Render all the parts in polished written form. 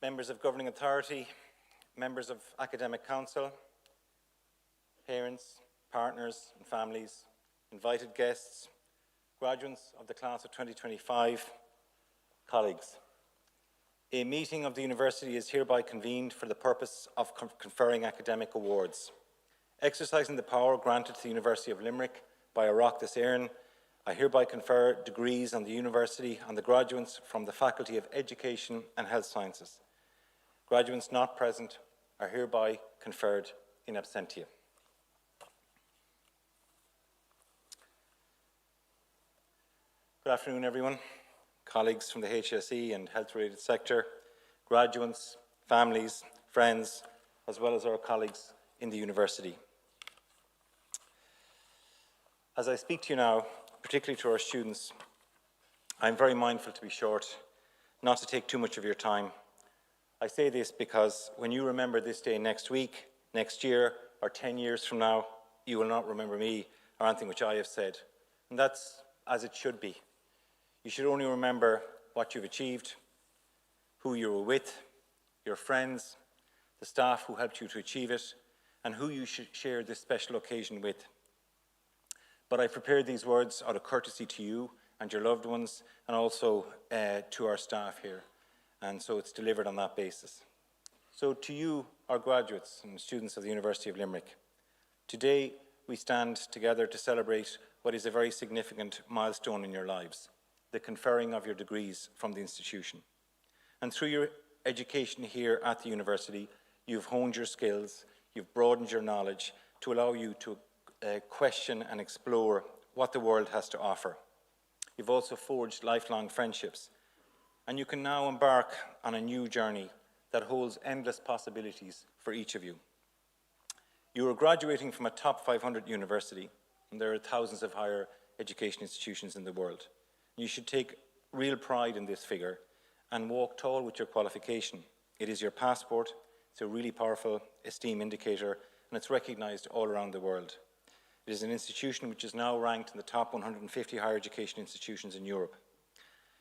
members of governing authority, members of academic council, parents, partners and families, invited guests, graduates of the class of 2025, colleagues. A meeting of the university is hereby convened for the purpose of conferring academic awards. Exercising the power granted to the University of Limerick by Oireachtas Éireann, I hereby confer degrees on the university on the graduates from the Faculty of Education and Health Sciences. Graduates not present are hereby conferred in absentia. Good afternoon, everyone. Colleagues from the HSE and health-related sector, graduates, families, friends, as well as our colleagues in the university. As I speak to you now, particularly to our students, I'm very mindful to be short, not to take too much of your time. I say this because when you remember this day next week, next year, or 10 years from now, you will not remember me or anything which I have said. And that's as it should be. You should only remember what you've achieved, who you were with, your friends, the staff who helped you to achieve it, and who you should share this special occasion with. But I prepared these words out of courtesy to you and your loved ones, and also to our staff here. And so it's delivered on that basis. So to you, our graduates and students of the University of Limerick, today we stand together to celebrate what is a very significant milestone in your lives, the conferring of your degrees from the institution. And through your education here at the university, you've honed your skills, you've broadened your knowledge to allow you to question and explore what the world has to offer. You've also forged lifelong friendships, and you can now embark on a new journey that holds endless possibilities for each of you. You are graduating from a top 500 university, and there are thousands of higher education institutions in the world. You should take real pride in this figure and walk tall with your qualification. It is your passport, it's a really powerful esteem indicator, and it's recognized all around the world. It is an institution which is now ranked in the top 150 higher education institutions in Europe.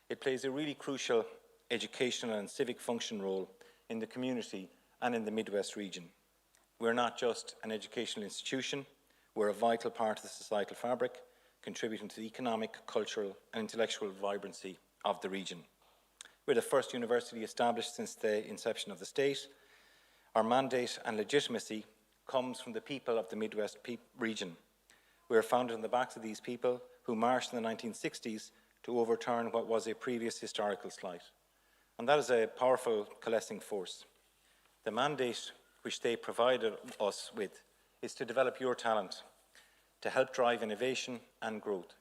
It plays a really crucial educational and civic function role in the community and in the Midwest region. We're not just an educational institution, we're a vital part of the societal fabric, contributing to the economic, cultural and intellectual vibrancy of the region. We're the first university established since the inception of the state. Our mandate and legitimacy comes from the people of the Midwest region. We are founded on the backs of these people who marched in the 1960s to overturn what was a previous historical slight. And that is a powerful coalescing force. The mandate which they provided us with is to develop your talent, to help drive innovation and growth.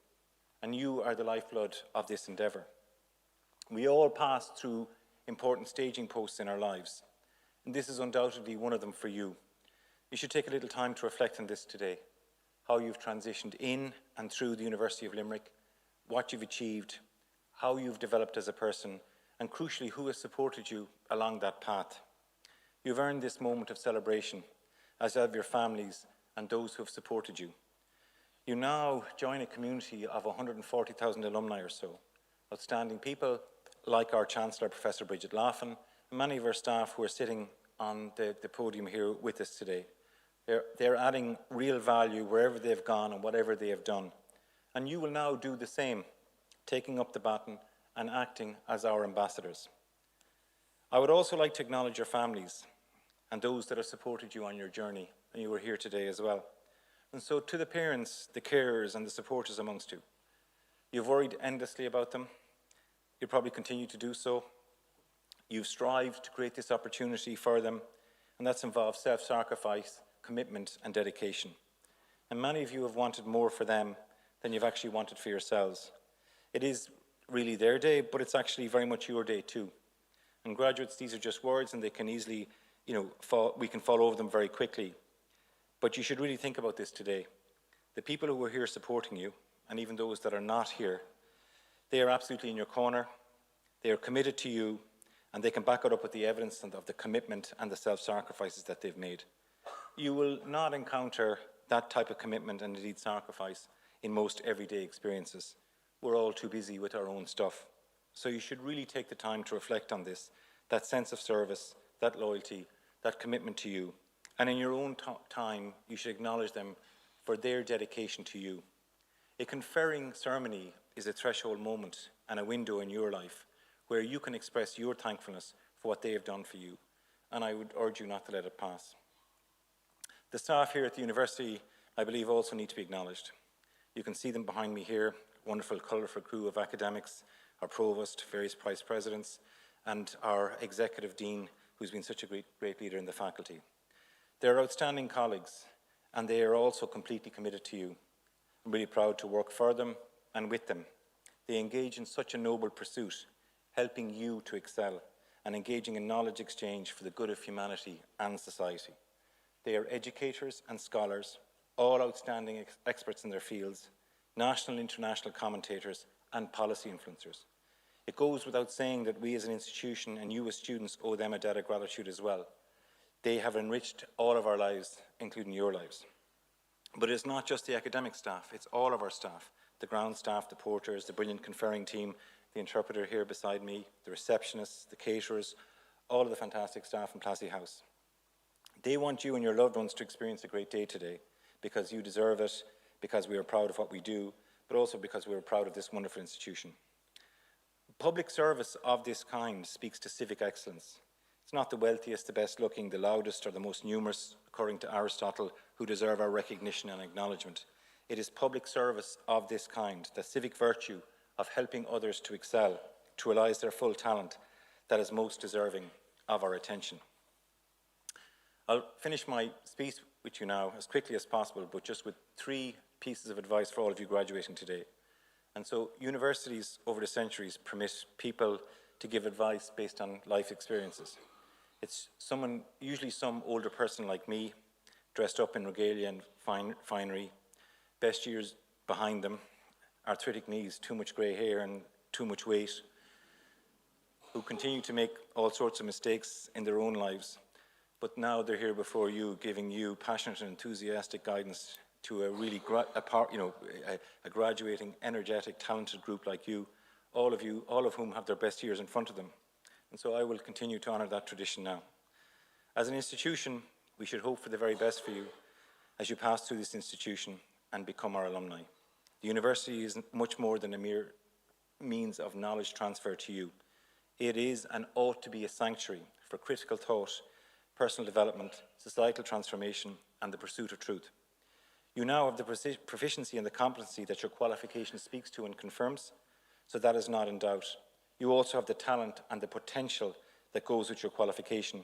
And you are the lifeblood of this endeavour. We all pass through important staging posts in our lives, and this is undoubtedly one of them for you. You should take a little time to reflect on this today, how you've transitioned in and through the University of Limerick, what you've achieved, how you've developed as a person, and crucially, who has supported you along that path. You've earned this moment of celebration, as have your families and those who have supported you. You now join a community of 140,000 alumni or so, outstanding people like our Chancellor, Professor Bridget Laughlin, and many of our staff who are sitting on the podium here with us today. They're adding real value wherever they've gone and whatever they have done. And you will now do the same, taking up the baton and acting as our ambassadors. I would also like to acknowledge your families and those that have supported you on your journey, and you are here today as well. And so to the parents, the carers and the supporters amongst you, you've worried endlessly about them. You'll probably continue to do so. You've strived to create this opportunity for them, and that's involved self-sacrifice, commitment and dedication. And many of you have wanted more for them than you've actually wanted for yourselves. It is really their day, but it's actually very much your day too. And graduates, these are just words and they can easily, we can fall over them very quickly. But you should really think about this today. The people who are here supporting you, and even those that are not here, they are absolutely in your corner. They are committed to you, and they can back it up with the evidence of the commitment and the self-sacrifices that they've made. You will not encounter that type of commitment and indeed sacrifice in most everyday experiences. We're all too busy with our own stuff. So you should really take the time to reflect on this, that sense of service, that loyalty, that commitment to you. And in your own time, you should acknowledge them for their dedication to you. A conferring ceremony is a threshold moment and a window in your life where you can express your thankfulness for what they have done for you. And I would urge you not to let it pass. The staff here at the university, I believe, also need to be acknowledged. You can see them behind me here, wonderful, colourful crew of academics, our provost, various vice presidents, and our executive dean, who's been such a great leader in the faculty. They're outstanding colleagues, and they are also completely committed to you. I'm really proud to work for them and with them. They engage in such a noble pursuit, helping you to excel and engaging in knowledge exchange for the good of humanity and society. They are educators and scholars, all outstanding experts in their fields, national and international commentators, and policy influencers. It goes without saying that we as an institution and you as students owe them a debt of gratitude as well. They have enriched all of our lives, including your lives. But it's not just the academic staff, it's all of our staff, the ground staff, the porters, the brilliant conferring team, the interpreter here beside me, the receptionists, the caterers, all of the fantastic staff in Plassey House. They want you and your loved ones to experience a great day today because you deserve it, because we are proud of what we do, but also because we are proud of this wonderful institution. Public service of this kind speaks to civic excellence. It's not the wealthiest, the best looking, the loudest, or the most numerous, according to Aristotle, who deserve our recognition and acknowledgement. It is public service of this kind, the civic virtue of helping others to excel, to realise their full talent, that is most deserving of our attention. I'll finish my speech with you now as quickly as possible, but just with 3 pieces of advice for all of you graduating today. And so universities over the centuries permit people to give advice based on life experiences. It's someone, usually some older person like me, dressed up in regalia and finery, best years behind them, arthritic knees, too much grey hair and too much weight, who continue to make all sorts of mistakes in their own lives, but now they're here before you, giving you passionate and enthusiastic guidance to a really a graduating, energetic, talented group like you, all of whom have their best years in front of them. And so I will continue to honour that tradition now. As an institution, we should hope for the very best for you as you pass through this institution and become our alumni. The university is much more than a mere means of knowledge transfer to you. It is and ought to be a sanctuary for critical thought, personal development, societal transformation, and the pursuit of truth. You now have the proficiency and the competency that your qualification speaks to and confirms, so that is not in doubt. You also have the talent and the potential that goes with your qualification.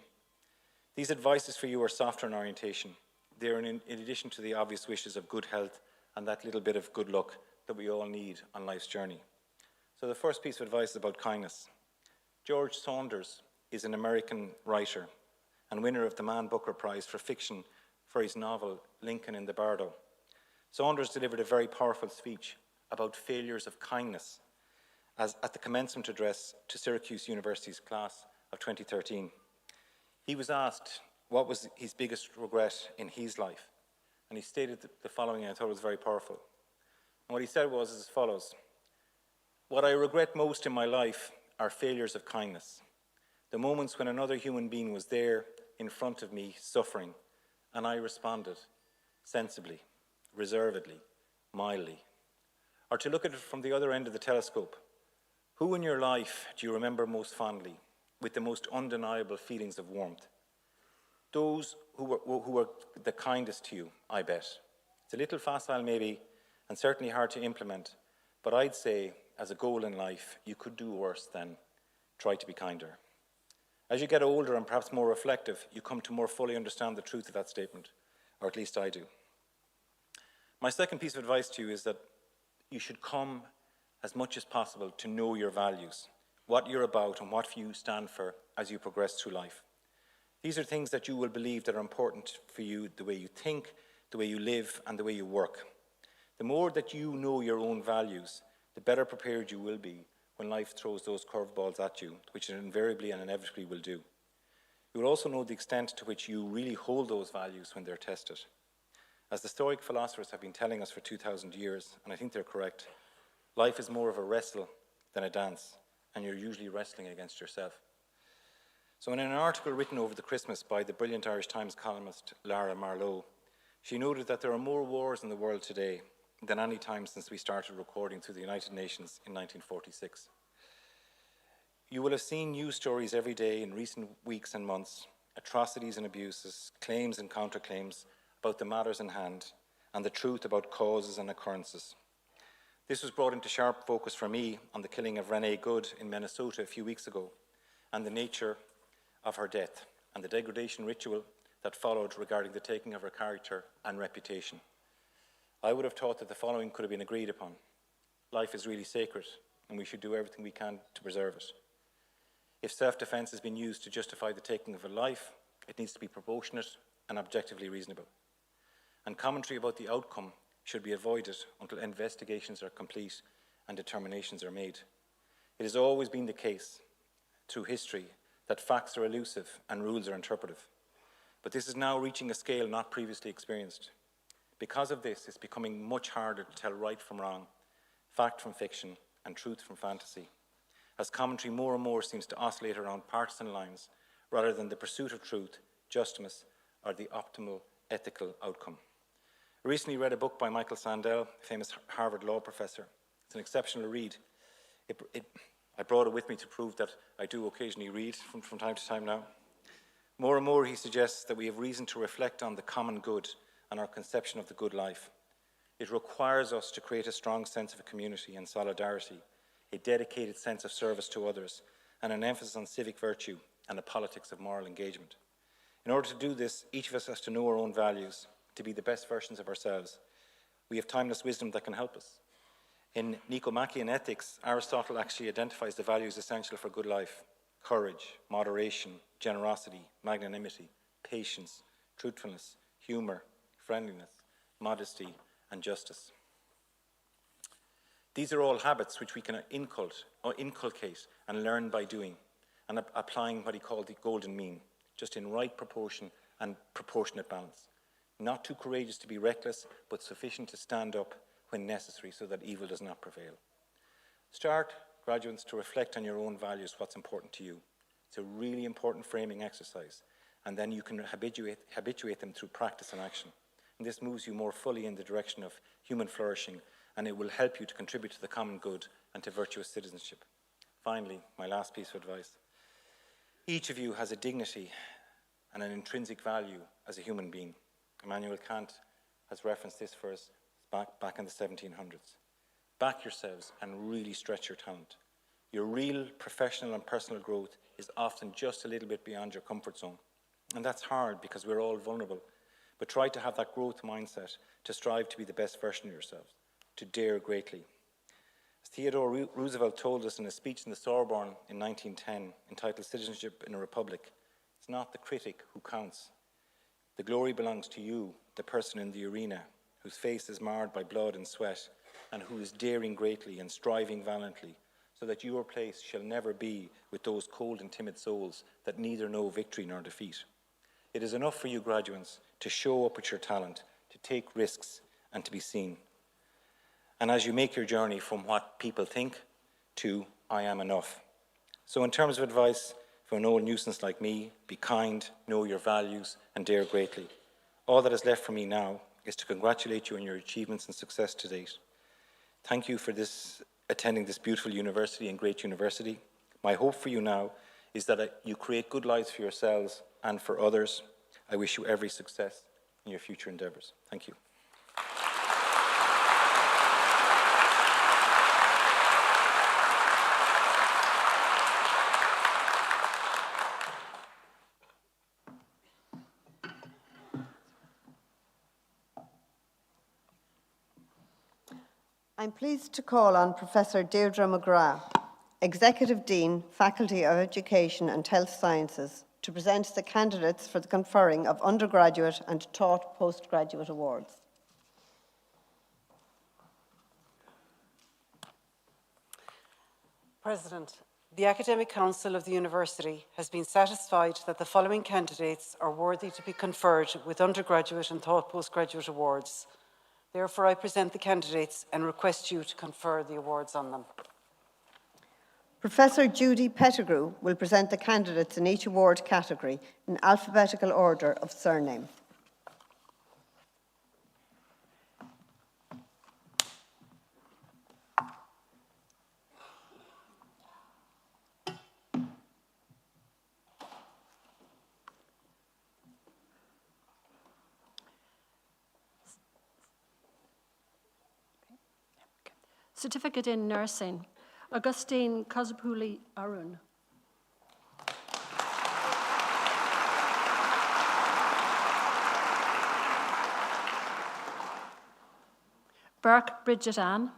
These advices for you are softer in orientation. They are in addition to the obvious wishes of good health and that little bit of good luck that we all need on life's journey. So the first piece of advice is about kindness. George Saunders is an American writer and winner of the Man Booker Prize for fiction for his novel Lincoln in the Bardo. Saunders delivered a very powerful speech about failures of kindness at the commencement address to Syracuse University's class of 2013. He was asked what was his biggest regret in his life, and he stated the following, and I thought it was very powerful. And what he said was as follows: "What I regret most in my life are failures of kindness. The moments when another human being was there in front of me suffering, and I responded sensibly, reservedly, mildly. Or to look at it from the other end of the telescope, who in your life do you remember most fondly, with the most undeniable feelings of warmth? Those who were the kindest to you, I bet. It's a little facile maybe, and certainly hard to implement, but I'd say, as a goal in life, you could do worse than try to be kinder. As you get older and perhaps more reflective, you come to more fully understand the truth of that statement, or at least I do. My second piece of advice to you is that you should come as much as possible to know your values, what you're about and what you stand for as you progress through life. These are things that you will believe that are important for you, the way you think, the way you live, and the way you work. The more that you know your own values, the better prepared you will be when life throws those curveballs at you, which it invariably and inevitably will do. You will also know the extent to which you really hold those values when they're tested. As the Stoic philosophers have been telling us for 2,000 years, and I think they're correct, life is more of a wrestle than a dance, and you're usually wrestling against yourself. So in an article written over the Christmas by the brilliant Irish Times columnist Lara Marlowe, she noted that there are more wars in the world today than any time since we started recording through the United Nations in 1946. You will have seen news stories every day in recent weeks and months, atrocities and abuses, claims and counterclaims about the matters in hand, and the truth about causes and occurrences. This was brought into sharp focus for me on the killing of Renee Good in Minnesota a few weeks ago, and the nature of her death, and the degradation ritual that followed regarding the taking of her character and reputation. I would have thought that the following could have been agreed upon. Life is really sacred, and we should do everything we can to preserve it. If self-defense has been used to justify the taking of a life, it needs to be proportionate and objectively reasonable. And commentary about the outcome should be avoided until investigations are complete and determinations are made. It has always been the case through history that facts are elusive and rules are interpretive. But this is now reaching a scale not previously experienced. Because of this, it's becoming much harder to tell right from wrong, fact from fiction, and truth from fantasy, as commentary more and more seems to oscillate around partisan lines rather than the pursuit of truth, justice, or the optimal ethical outcome. I recently read a book by Michael Sandel, famous Harvard law professor. It's an exceptional read. I brought it with me to prove that I do occasionally read from time to time now. More and more, he suggests that we have reason to reflect on the common good and our conception of the good life. It requires us to create a strong sense of community and solidarity, a dedicated sense of service to others, and an emphasis on civic virtue and the politics of moral engagement. In order to do this, each of us has to know our own values, to be the best versions of ourselves. We have timeless wisdom that can help us. In Nicomachean Ethics, Aristotle actually identifies the values essential for good life: courage, moderation, generosity, magnanimity, patience, truthfulness, humour, friendliness, modesty, and justice. These are all habits which we can inculcate and learn by doing and applying what he called the golden mean, just in right proportion and proportionate balance. Not too courageous to be reckless, but sufficient to stand up when necessary so that evil does not prevail. Start, graduates, to reflect on your own values, what's important to you. It's a really important framing exercise, and then you can habituate them through practice and action. And this moves you more fully in the direction of human flourishing, and it will help you to contribute to the common good and to virtuous citizenship. Finally, my last piece of advice. Each of you has a dignity and an intrinsic value as a human being. Immanuel Kant has referenced this for us back in the 1700s. Back yourselves and really stretch your talent. Your real professional and personal growth is often just a little bit beyond your comfort zone. And that's hard because we're all vulnerable. But try to have that growth mindset, to strive to be the best version of yourselves, to dare greatly. As Theodore Roosevelt told us in a speech in the Sorbonne in 1910, entitled Citizenship in a Republic, it's not the critic who counts. The glory belongs to you, the person in the arena, whose face is marred by blood and sweat, and who is daring greatly and striving valiantly, so that your place shall never be with those cold and timid souls that neither know victory nor defeat. It is enough for you graduates to show up with your talent, to take risks, and to be seen. And as you make your journey from what people think to I am enough. So in terms of advice for an old nuisance like me, be kind, know your values, and dare greatly. All that is left for me now is to congratulate you on your achievements and success to date. Thank you for attending this beautiful university and great university. My hope for you now is that you create good lives for yourselves and for others. I wish you every success in your future endeavours. Thank you. I'm pleased to call on Professor Deirdre McGrath, Executive Dean, Faculty of Education and Health Sciences, to present the candidates for the conferring of undergraduate and taught postgraduate awards. President, the Academic Council of the University has been satisfied that the following candidates are worthy to be conferred with undergraduate and taught postgraduate awards. Therefore, I present the candidates and request you to confer the awards on them. Professor Judy Pettigrew will present the candidates in each award category in alphabetical order of surname. Certificate in Nursing, Augustine Kozapuli Arun. Burke Bridget Ann.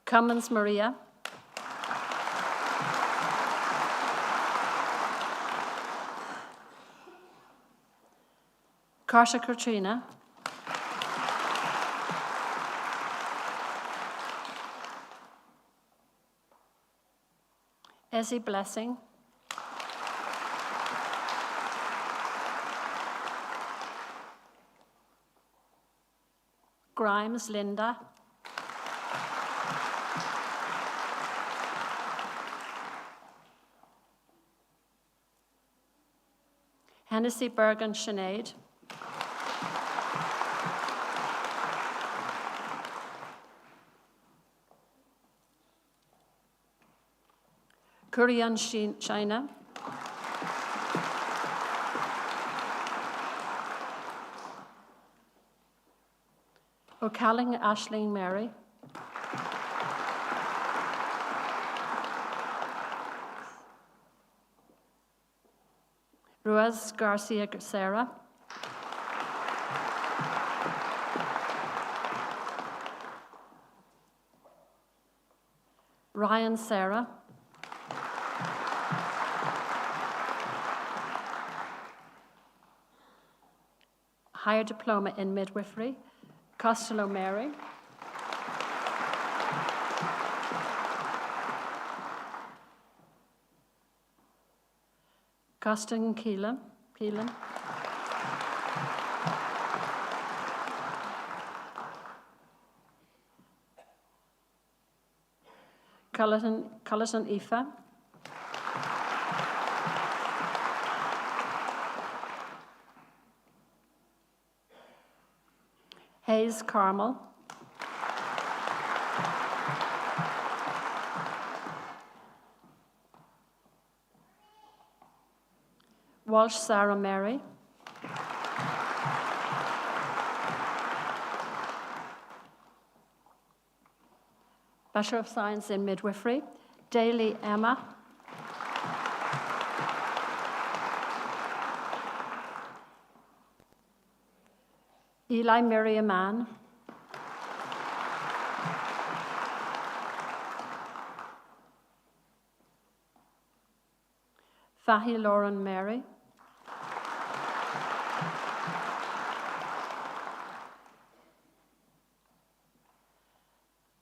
Cummins Maria. Carter Katrina. Ezzy Blessing. Grimes Linda. Hennessy Bergen Sinead. Kurian China. O'Calling Aisling Mary. Ruiz Garcia Sarah. Ryan Sarah. Higher Diploma in Midwifery, Costello Mary. Costin Keelan. Culleton Aoife. Hayes Carmel. Walsh Sarah Mary. Bachelor of Science in Midwifery, Daly Emma. Eli Miriam Ann. Fahi Lauren Mary.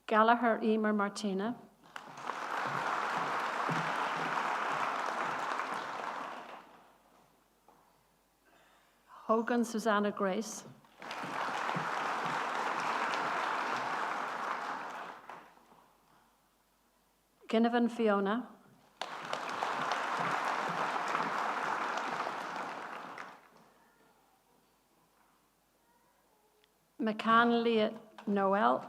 Gallagher Emer Martina. Hogan Susanna Grace. Ginnivan Fiona. McCann Leah Noel.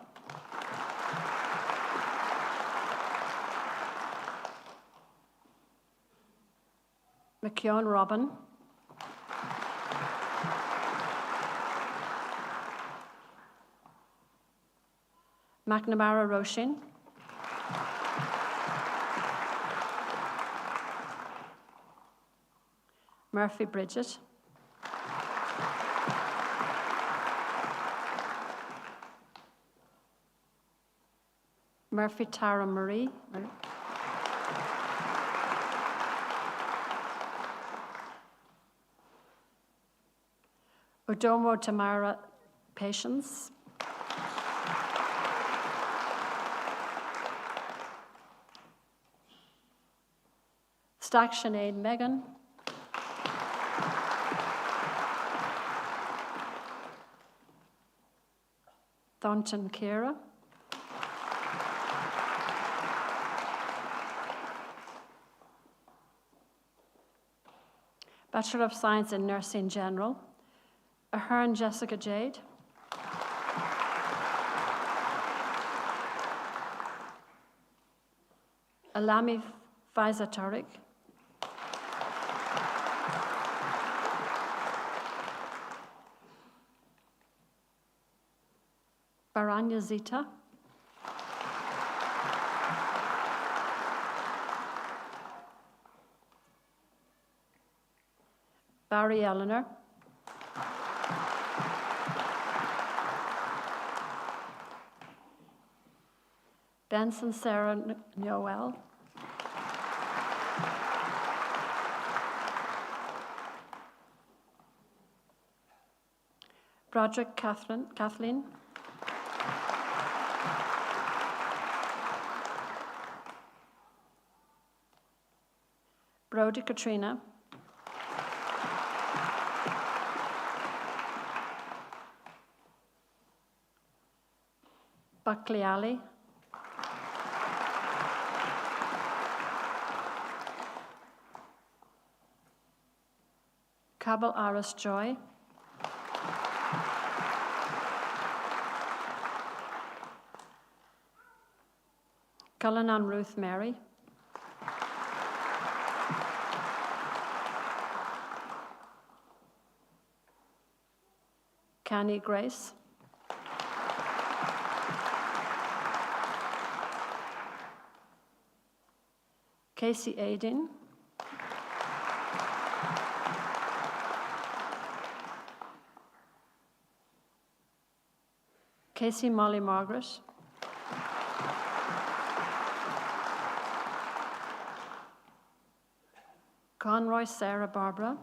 McKeown Robin. McNamara Roshin. Murphy Bridget. Murphy Tara Marie. Odomo Tamara Patience. Stack Sinead Megan. Thornton Kira. Bachelor of Science in Nursing General, Ahern Jessica Jade. Alami Faiza Tariq. Baranya Zita. Barry Eleanor. Benson Sarah Noel. Broderick Kathleen. Brody Katrina. Buckley Ali. Cabell Aris Joy. Cullinan Ruth Mary. Canny Grace. Casey Aidin. Casey Molly Margaret. Conroy Sarah Barbara.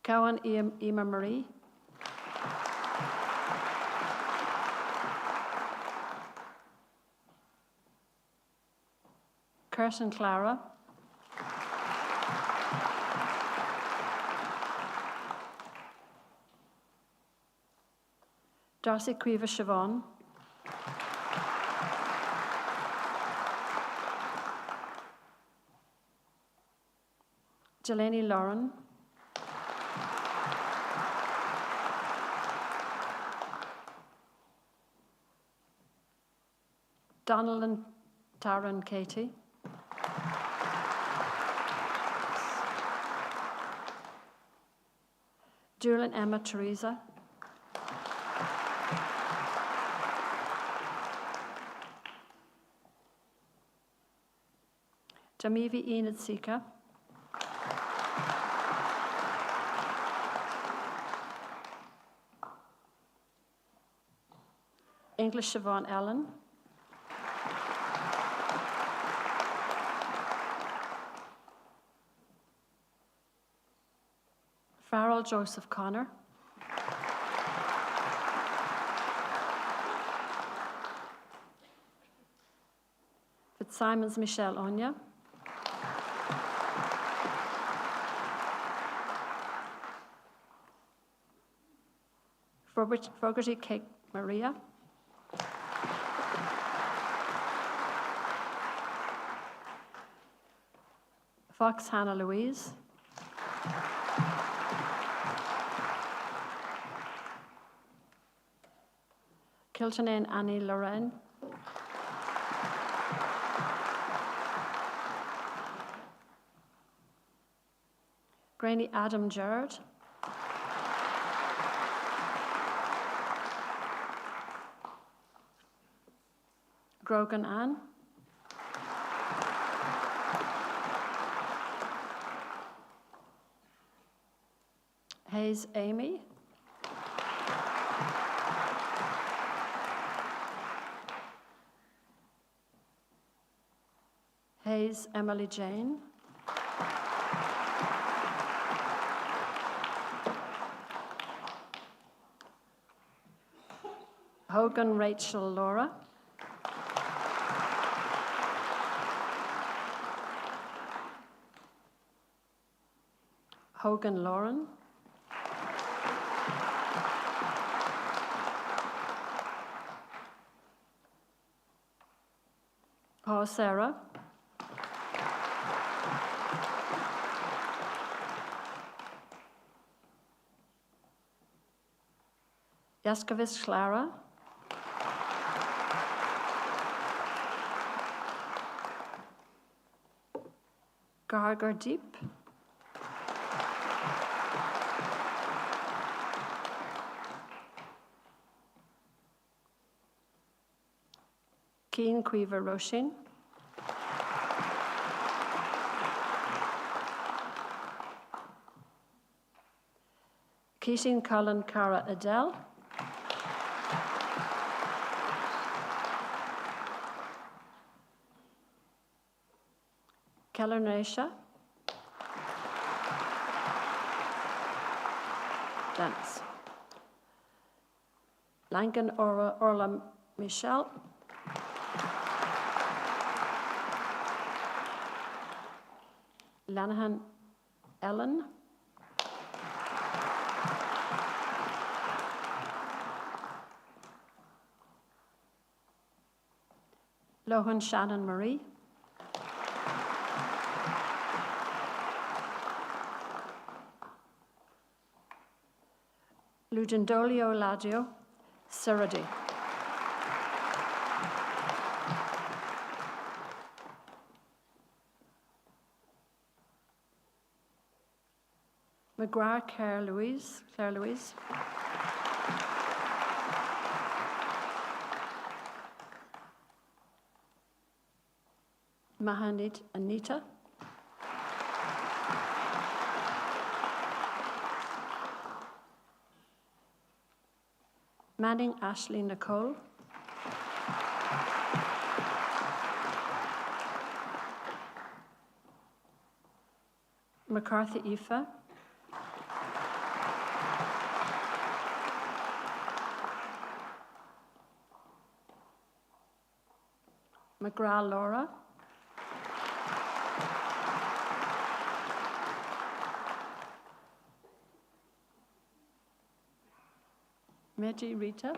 Cowan Ema Marie. Curtin Clara. Darcy Cueva Siobhan. Delaney Lauren. Donald and Taran Katie. Julian Emma Teresa. Jamivi Enid Sika. English Siobhan Ellen. Farrell Joseph Connor. Fitzsimons Michelle Onya. Fogarty Kate Maria. Fox Hannah Louise. Kiltonane Annie Lorraine. Granny Adam Gerard. Grogan Ann. Hayes Amy. Hayes Emily Jane. Hogan Rachel Laura. Hogan Lauren. Paul Sarah. Jaskovic Clara. Gargar Deep. Keen Quiver Roshin. Keating Cullen Cara Adele. Keller Naisha. Dennis. Langan Orla Michelle. Lanahan Ellen. Lohan Shannon Marie. Lugendolio Ladio Seradi. McGrath Claire Louise. Mahanit Anita. Manning Ashley Nicole. McCarthy Aoife. McGrath Laura. Meji Rita.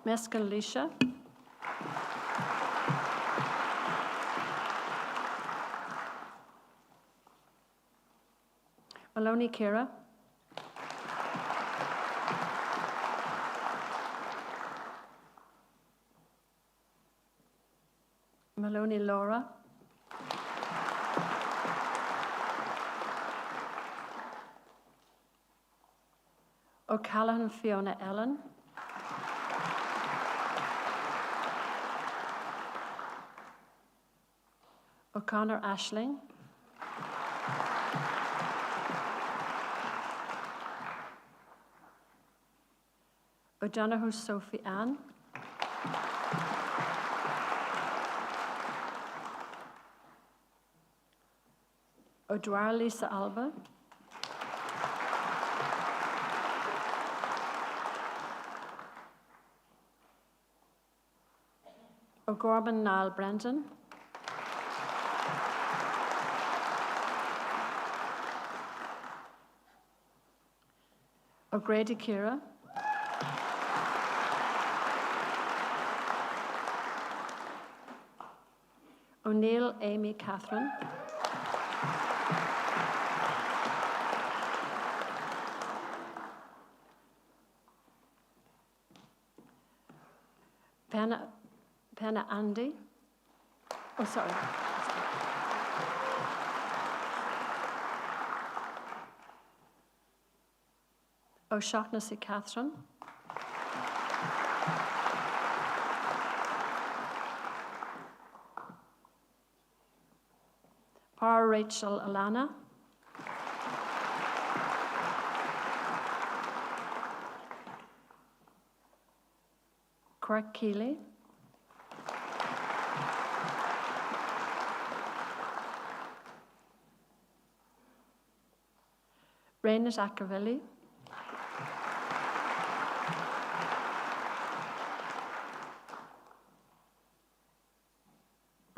Mescal Lisha. Maloney Kira. Maloney Laura. O'Callaghan Fiona Ellen. O'Connor Ashling. O'Donoghue Sophie Ann. O'Dwyer Lisa Alba. O'Gorman Niall Brendan. O'Grady Kira. O'Neill Amy Catherine. Penna Andy. Oh, sorry. O'Shaughnessy Catherine. Par Rachel Alana. Quirk Keeley. Rainish Ackervilli.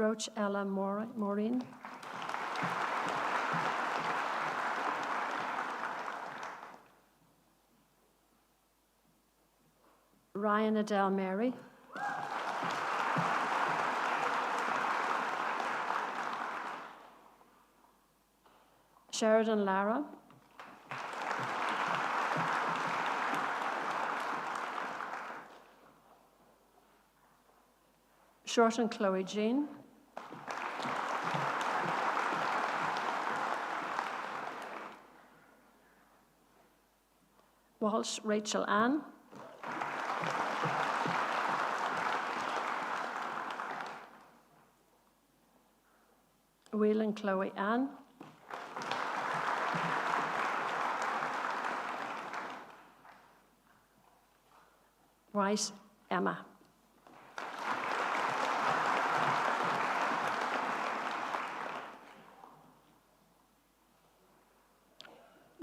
Roach Ella Maureen. Ryan Adele Mary. Sheridan Lara. Shorten Chloe Jean. Walsh Rachel Ann. Whelan Chloe Ann. White Emma.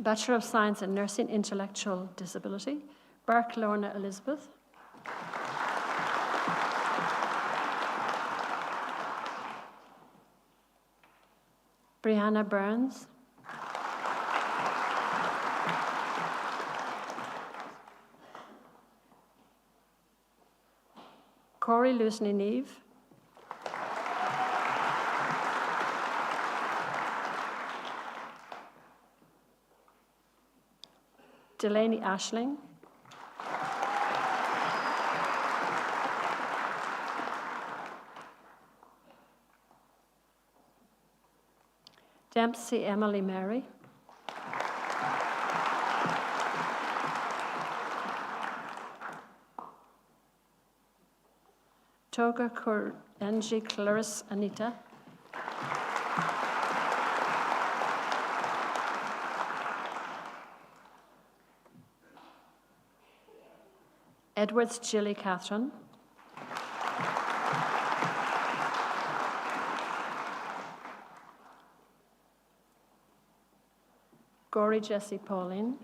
Bachelor of Science in Nursing, Intellectual Disability, Burke Lorna Elizabeth. Brianna Burns. Corey Lusney Neve. Delaney Ashling. Dempsey Emily Mary. Toga Enji Clarice Anita. Edwards Gilly Catherine. Gory Jessie Pauline.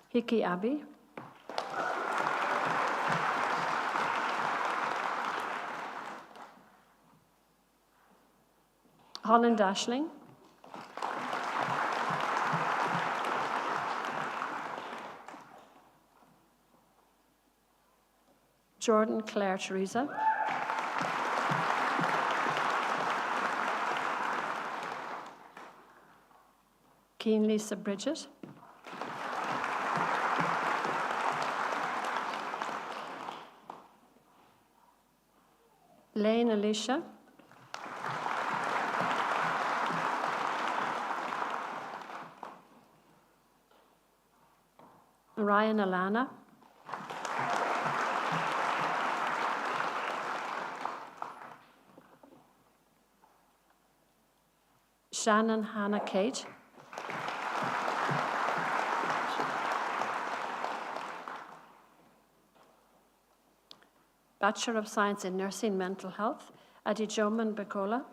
Hickey Abbey. Holland Ashling. Jordan Claire Teresa. Keen Lisa Bridget. Lane Alicia. Ryan Alana. Shannon Hannah Kate. Bachelor of Science in Nursing Mental Health, Adijoman Bacola.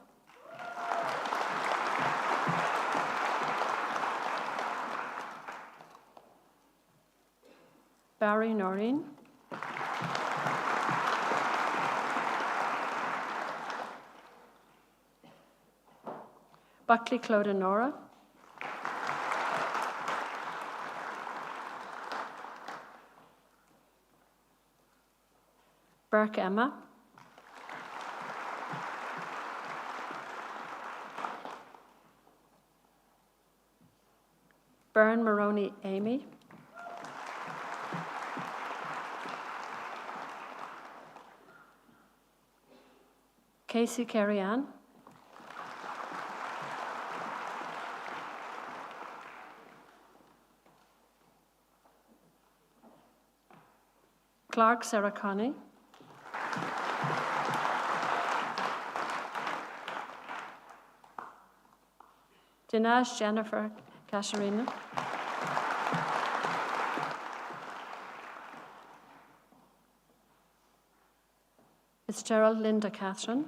Barry Noreen. Buckley Clodagh Nora. Burke Emma. Byrne Maroney Amy. Casey Carey Ann. Clark Sarah Connie. Dinesh Jennifer Casharina. Fitzgerald Linda Catherine.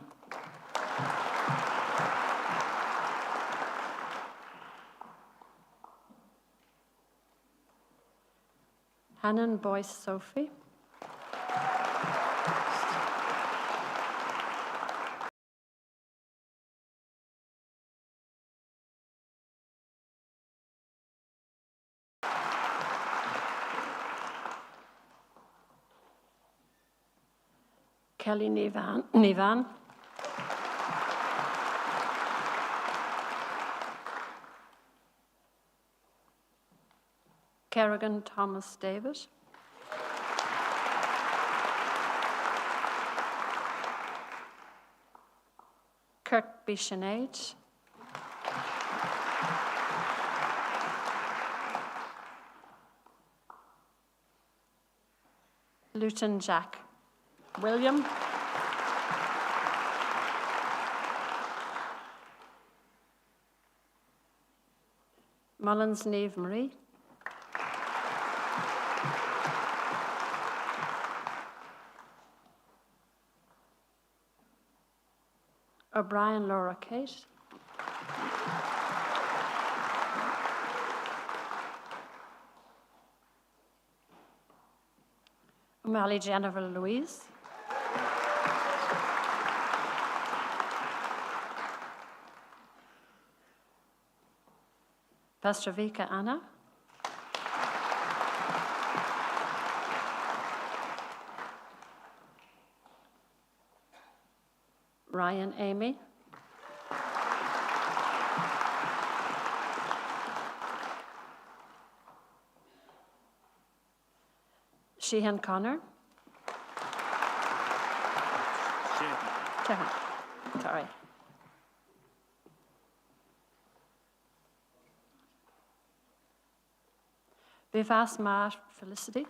Hannon Boyce Sophie. Kelly Nivan. Kerrigan Thomas David. Kirkby Sinead. Luton Jack William. Mullins Neve Marie. O'Brien Laura Kate. O'Malley Jennifer Louise. Pestrovika Anna. Ryan Amy. Sheehan Connor. Sheehan. Sorry. Vivas Mar Felicity.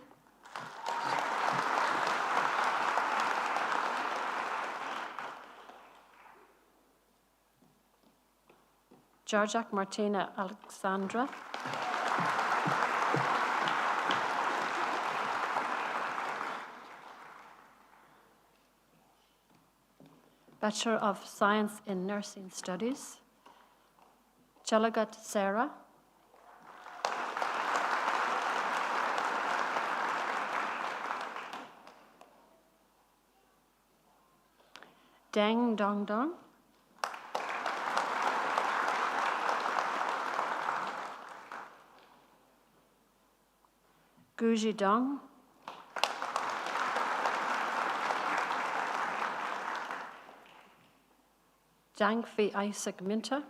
Georgiak Martina Alexandra. Bachelor of Science in Nursing Studies. Chalagat Sarah. Deng Dong Dong. Guji Dong. Jangfi Isaac Minta.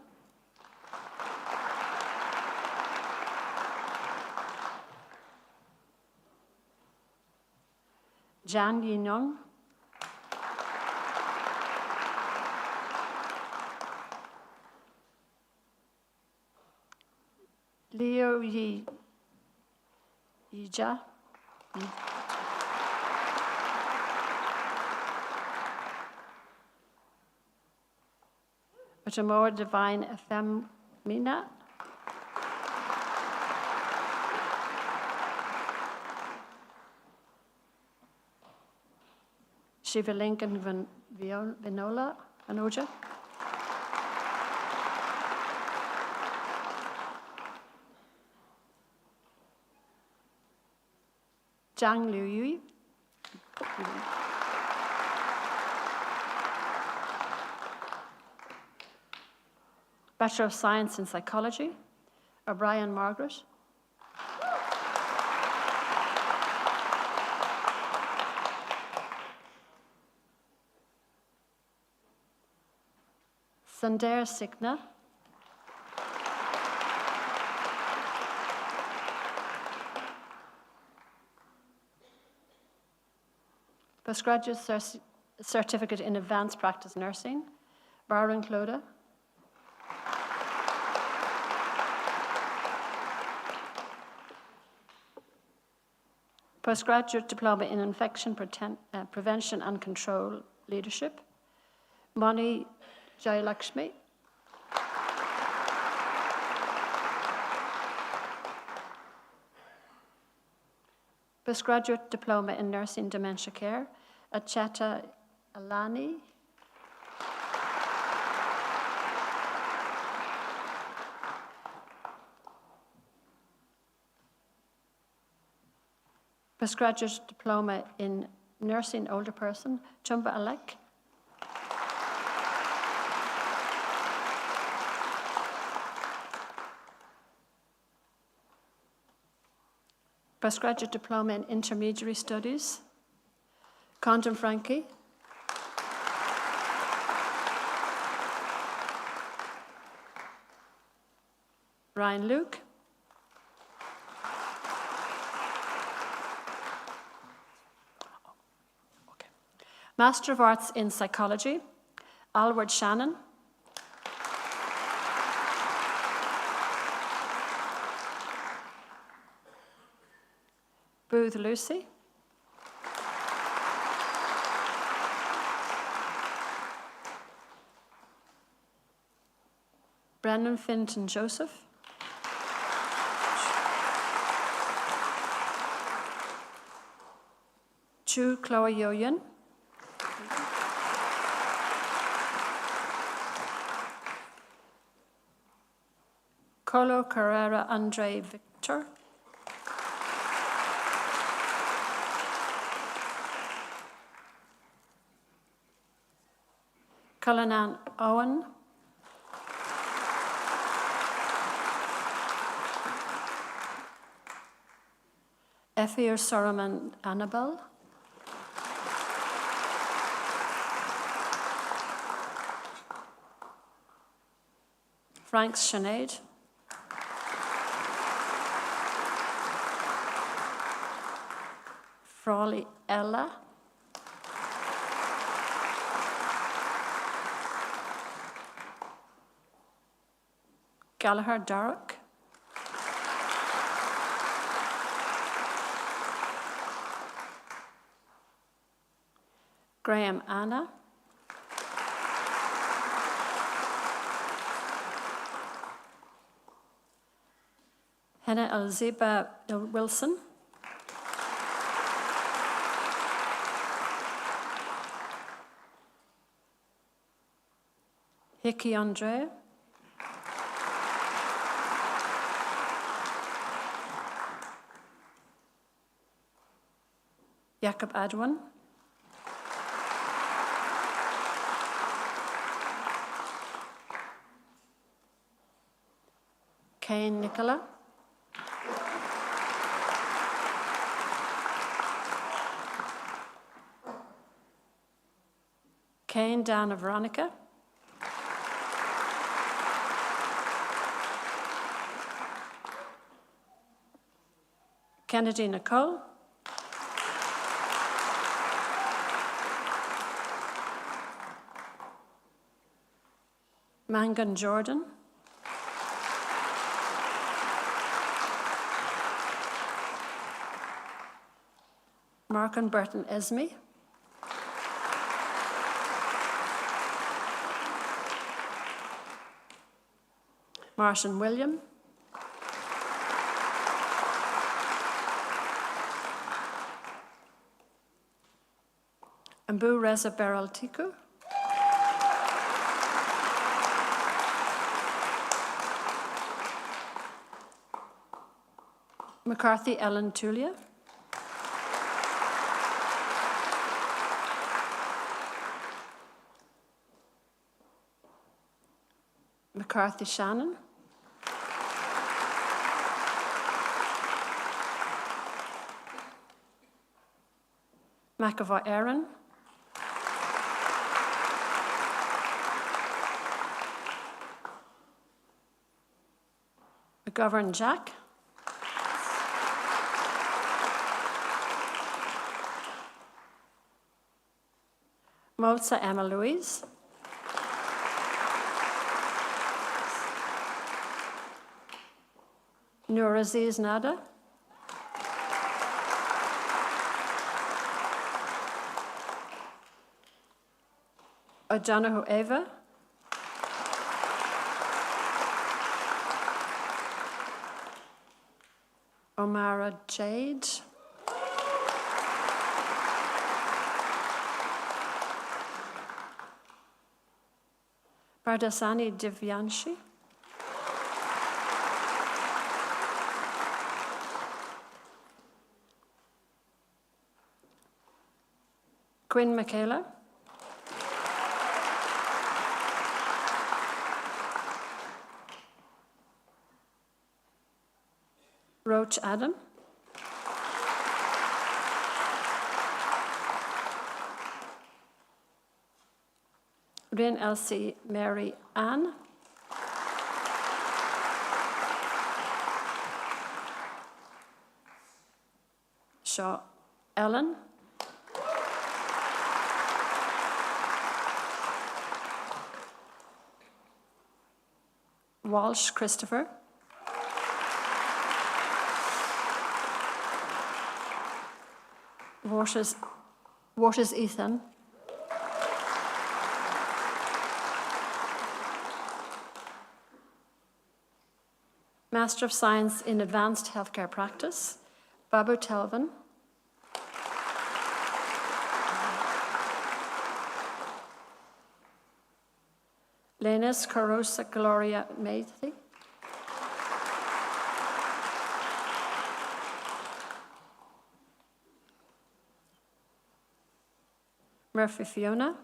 Jan Yinong. Leo Yija. But a more divine effemina. Shiva Lincoln Vinola Anoja. Zhang Liu Yui. Bachelor of Science in Psychology, O'Brien Margaret. Sundar Sikna. Postgraduate Certificate in Advanced Practice Nursing, Baron Cloda. Postgraduate Diploma in Infection Prevention and Control Leadership, Mani Jayalakshmi. Postgraduate Diploma in Nursing Dementia Care, Achata Alani. Postgraduate Diploma in Nursing Older Person, Chumba Alek. Postgraduate Diploma in Intermediary Studies, Condon Frankie. Ryan Luke. Master of Arts in Psychology, Alward Shannon. Booth Lucy. Brendan Finton Joseph. Chu Chloe Yoyun. Colo Carrera Andre Victor. Cullinan Owen. Effie Soroman Annabelle. Franks Sinead. Frawley Ella. Gallagher Darroch. Graham Anna. Henna Elziba Wilson. Hickey Andre. Jacob Adwin. Kane Nicola. Kane Dana Veronica. Kennedy Nicole. Mangan Jordan. Mark and Burton Esme. Martian William. Mbu Reza Beryl Tiku. McCarthy Ellen Tulia. McCarthy Shannon. McAvoy Aaron. McGovern Jack. Molsa Emma Louise. Nuraziz Nada. O'Donoghue Eva. Omara Jade. Bardasani Divyanshi. Quinn Michaela. Roach Adam. Rin Elsie Mary Ann. Shaw Ellen. Walsh Christopher. Waters Ethan. Master of Science in Advanced Healthcare Practice, Babu Telvin. Lenis Carosa Gloria Maithi. Murphy Fiona.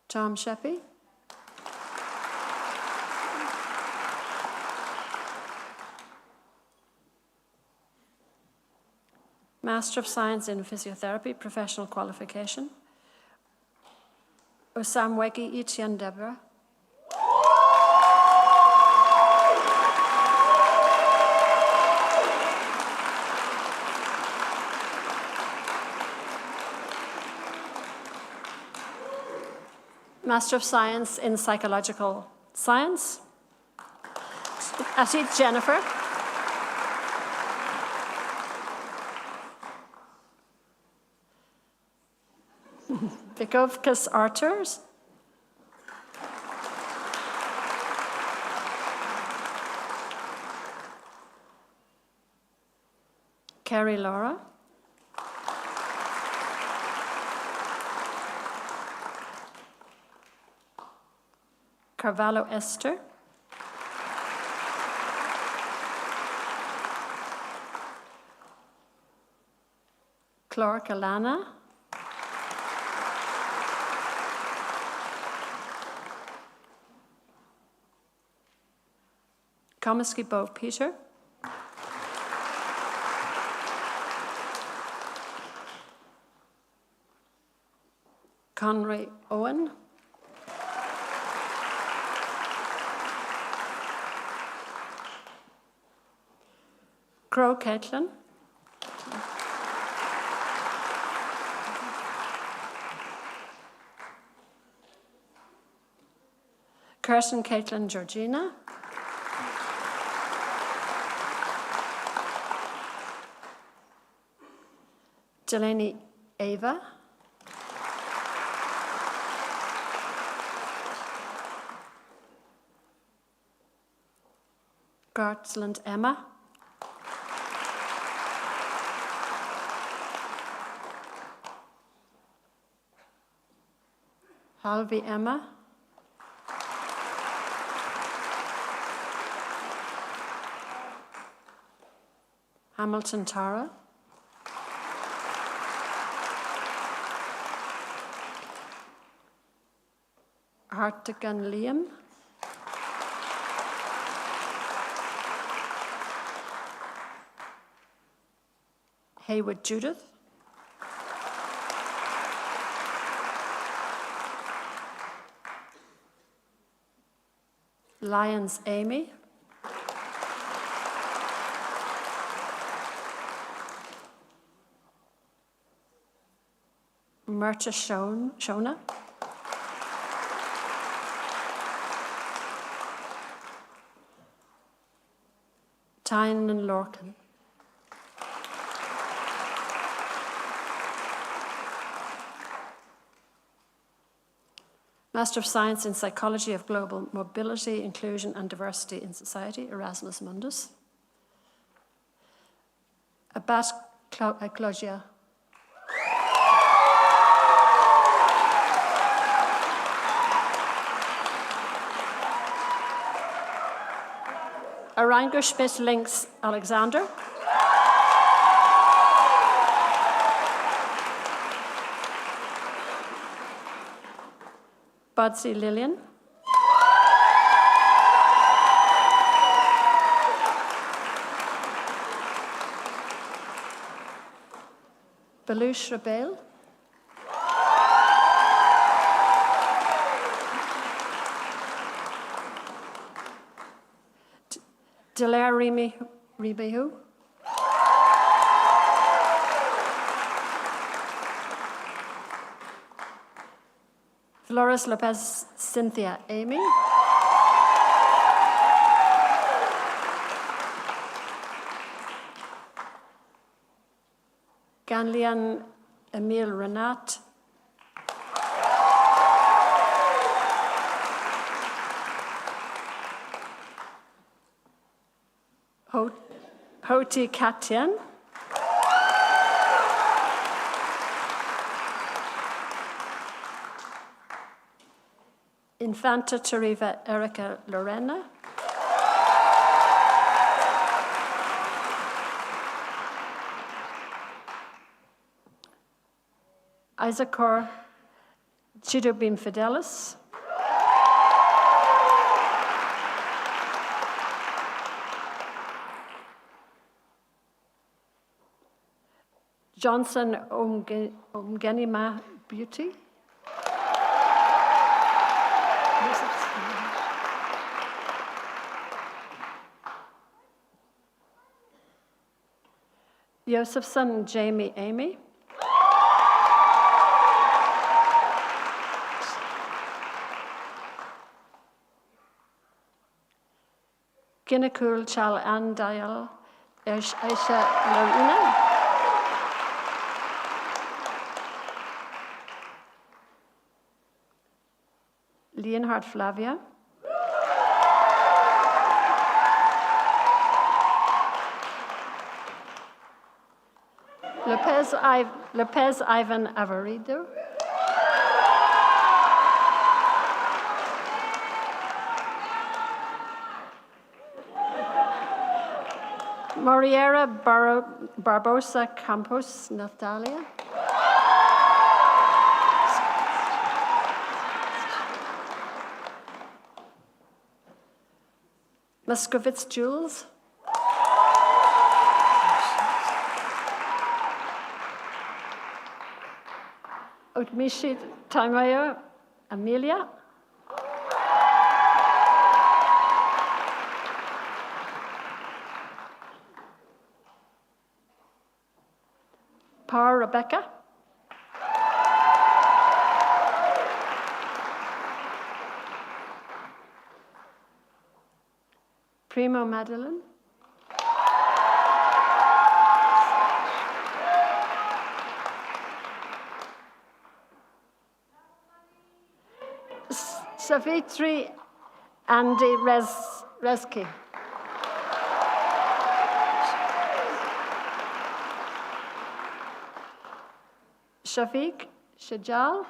Tom Sheppy. Master of Science in Physiotherapy, Professional Qualification, Osamwegi Etienne Deborah. Master of Science in Psychological Science, Ati Jennifer. Vikovkas Arturs. Carrie Laura. Carvalho Esther. Clark Alana. Komisky Bo Peter. Conray Owen. Crow Caitlin. Kirsten Caitlin Georgina. Delaney Ava. Gartsland Emma. Halvey Emma. Hamilton Tara. Hartigan Liam. Haywood Judith. Lyons Amy. Murcha Shona. Tynan Lorcan. Master of Science in Psychology of Global Mobility, Inclusion and Diversity in Society, Erasmus Mundus. Abat Claudia. Arango Schmidt-Links Alexander. Budsy Lillian. Belush Rabel. Delaire Ribehu. Dolores Lopez Cynthia Amy. Ganlian Emile Renat. Hoti Katien. Infanta Tariva Erica Lorena. Isaacor Chidobim Fidelis. Johnson Omgenima Beauty. Josephson Jamie Amy. Ginnakul Chal Andayal Aisha Lorena. Leonhard Flavia. Lopez Ivan Avarido. Moriera Barbosa Campos Natalia. Muscovitz Jules. Utmishi Taimayo Amelia. Par Rebecca. Primo Madeline. Savitri Andy Reski. Shafiq Shajal.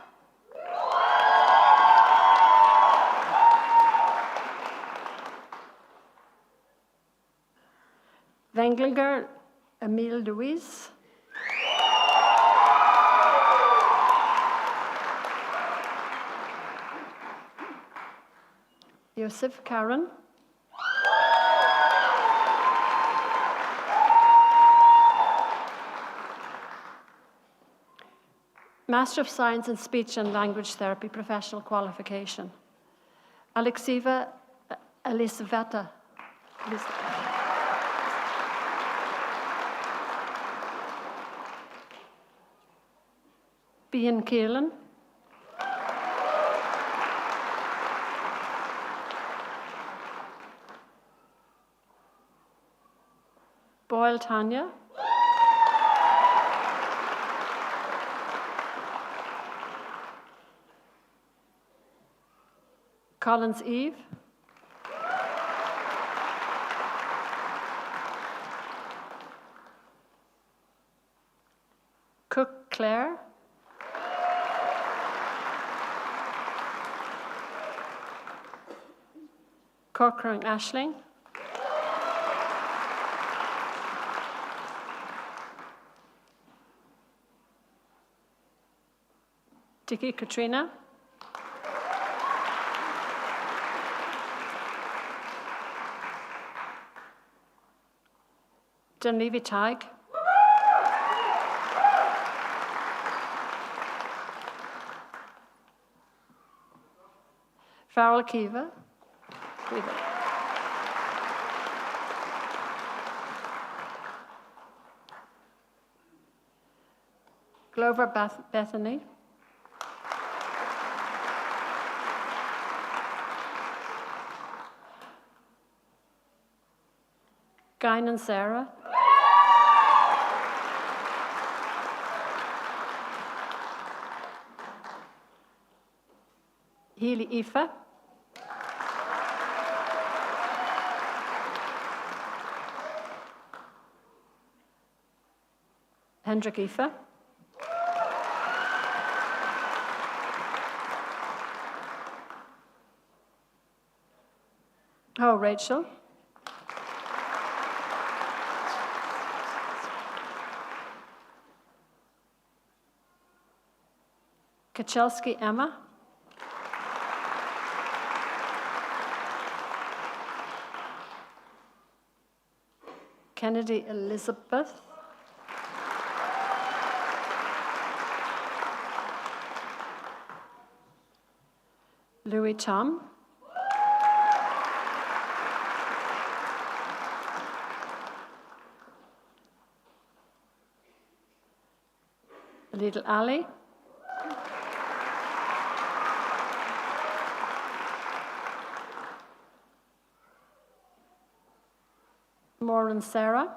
Wenglinger Emile Louise. Yosef Karen. Master of Science in Speech and Language Therapy Professional Qualification. Alexieva Elisaveta. Bian Keelan. Boyle Tanya. Collins Eve. Cook Claire. Corcoran Ashling. Dicky Katrina. Dunleavy Tag. Farrell Kiva. Glover Bethany. Guinan Sarah. Healy Aoife. Hendrik Aoife. Oh, Rachel. Kachelski Emma. Kennedy Elizabeth. Louis Tom. Little Ali. Moran Sarah.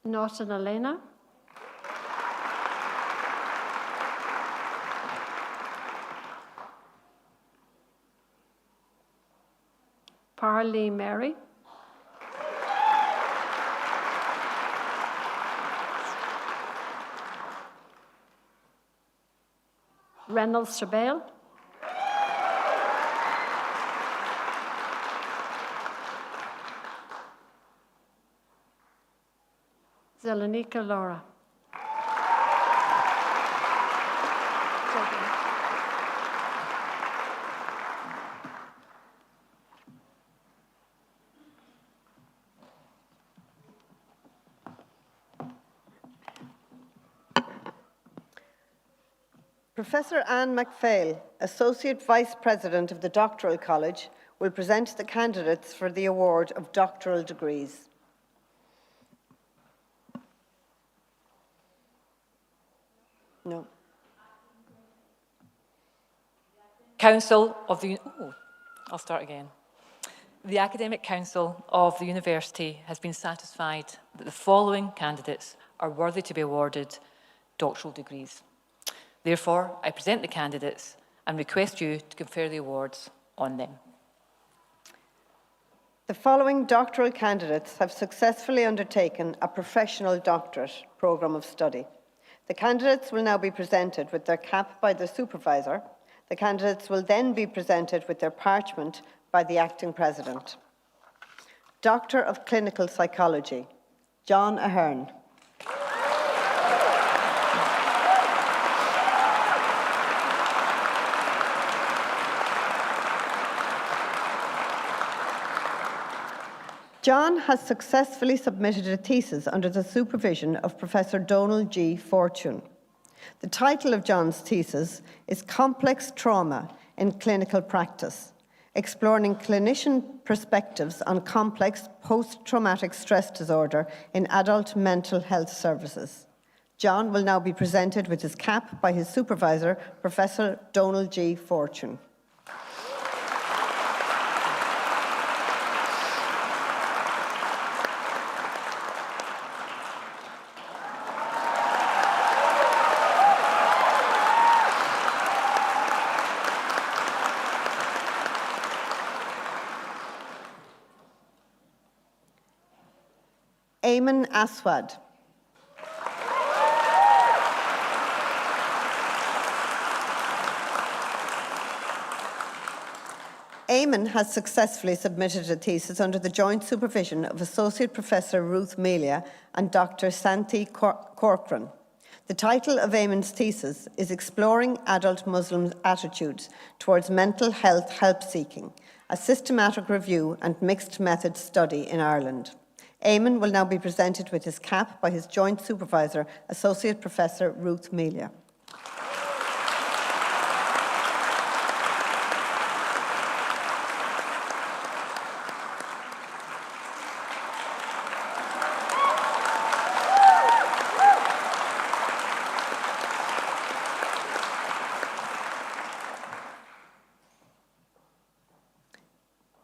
Norton Elena. Parley Mary. Reynolds Shabale. Zelenika Laura. Professor Anne MacPhail, Associate Vice President of the Doctoral College, will present the candidates for the award of doctoral degrees. No. Council of the, I'll start again. The Academic Council of the University has been satisfied that the following candidates are worthy to be awarded doctoral degrees. Therefore, I present the candidates and request you to confer the awards on them. The following doctoral candidates have successfully undertaken a professional doctorate programme of study. The candidates will now be presented with their cap by the supervisor. The candidates will then be presented with their parchment by the acting president. Doctor of Clinical Psychology, John Ahern. John has successfully submitted a thesis under the supervision of Professor Donald G. Fortune. The title of John's thesis is Complex Trauma in Clinical Practice, exploring clinician perspectives on complex post-traumatic stress disorder in adult mental health services. John will now be presented with his cap by his supervisor, Professor Donald G. Fortune. Ayman Aswad. Eamon has successfully submitted a thesis under the joint supervision of Associate Professor Ruth Melia and Dr. Santi Corcoran. The title of Eamon's thesis is Exploring Adult Muslim Attitudes Towards Mental Health Help-Seeking, a systematic review and mixed method study in Ireland. Eamon will now be presented with his cap by his joint supervisor, Associate Professor Ruth Melia.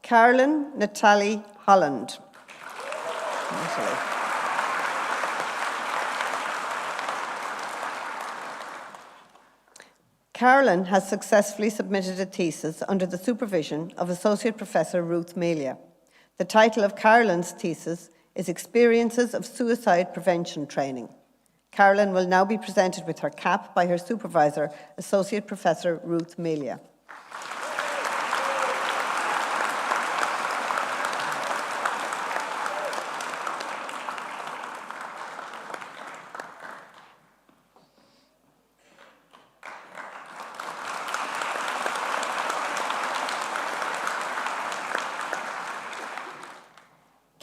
Carolyn Natalie Holland. Carolyn has successfully submitted a thesis under the supervision of Associate Professor Ruth Melia. The title of Carolyn's thesis is Experiences of Suicide Prevention Training. Carolyn will now be presented with her cap by her supervisor, Associate Professor Ruth Melia.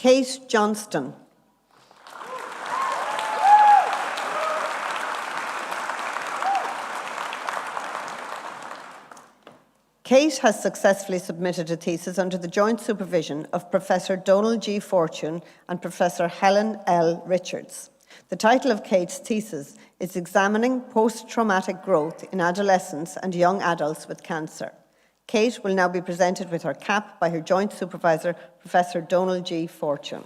Kate Johnston. Kate has successfully submitted a thesis under the joint supervision of Professor Donald G. Fortune and Professor Helen L. Richards. The title of Kate's thesis is Examining Post-Traumatic Growth in Adolescents and Young Adults with Cancer. Kate will now be presented with her cap by her joint supervisor, Professor Donald G. Fortune.